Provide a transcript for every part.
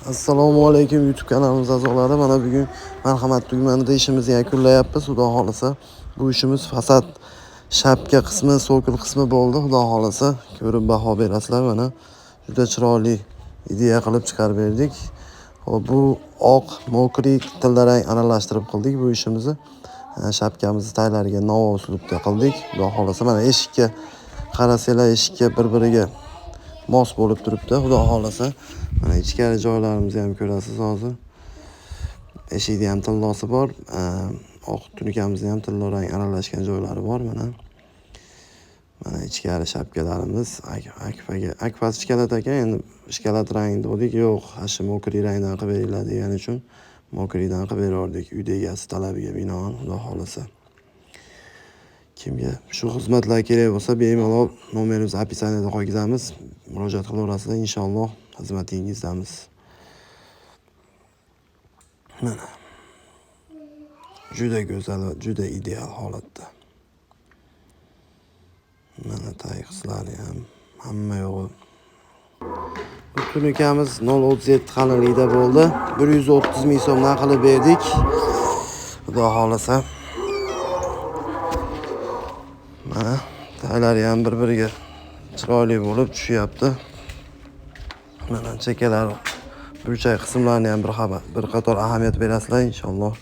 Assalomu alaykum YouTube kanalimiz a'zolari. Mana bugun marhamat tumanida ishimizni yakunlayapmiz. Xudo xolasa bu ishimiz fasad shapka qismi, sokil qismi bo'ldi. Xudo xolasa ko'rib baho berasizlar. Mana juda chiroyli ideya qilib chiqarib berdik. Hop, bu oq, mokrik tillarang aralashtirib qildik bu ishimizni. Shapkamizni taylariga navo uslubda qildik. Xudo xolasa mana eshikka qarasanglar, eshikka bir-biriga mos bo'lib turibdi. Xudo xolasa mana ichkari joylarimizni ham ko'rasiz hozir. Eshikda ham tillosi bor. Oq tunikamizni ham tillarang aralashgan joylari bor mana. Mana ichkari shapkalarimiz akfas ishkalat ekan. Endi ishkalat rangida dedik, yo'q, hashi mokri rangdan qilib beringlar degani uchun mokriydan qilib berardik. Uyda egasi talabiga binoan, xudo xolasa. Kimga shu xizmatlar kerak bo'lsa, bemalol nomerimizni opisaniyada qo'yganmiz. Murojaat qilaverasizlar, inshaalloh xizmatingizdamiz. Mana juda go'zal va juda ideal holatda. Mana tag qismlari ham hamma yo'g'i. Bu tunikamiz 0.37 qalinlikda bo'ldi. 130 ming so'mdan qilib berdik. Xudo xolasa. Mana taglari ham bir-biriga chiroyli bo'lib tushyapti. Mana chekkalari, burchak qismlarini ham bir qator ahamiyat berasizlar, inshaalloh.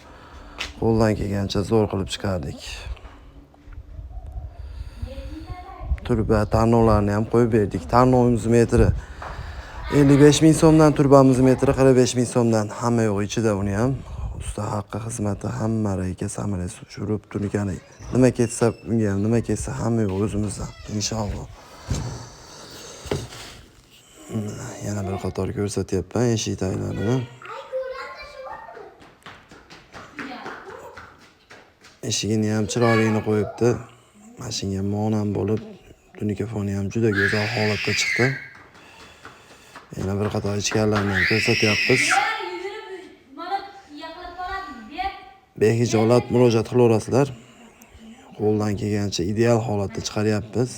Qo'ldan kelgancha zo'r qilib chiqardik. Turba tarnovlarni ham qo'yib berdik. Tarnovimiz metri 55 ming so'mdan, turbamiz metri 45 ming so'mdan. Hamma yo'q ichida uni ham. Usta haqqi xizmati, hamma rayka samarasi tushirib tunikani. Nima ketsa unga ham, nima ketsa hamma yo'q o'zimizdan, inshaalloh. Yana bir qator ko'rsatyapman eshik taglarini. Eshigini ham chiroyligini qo'yibdi. Mashinga monam bo'lib, tunika foni ham juda go'zal holatda chiqdi. Yana bir qator ichkarilarni ham ko'rsatyapmiz. Behijolat murojaat qilaverasizlar. Qo'ldan kelgancha ideal holatda chiqaryapmiz.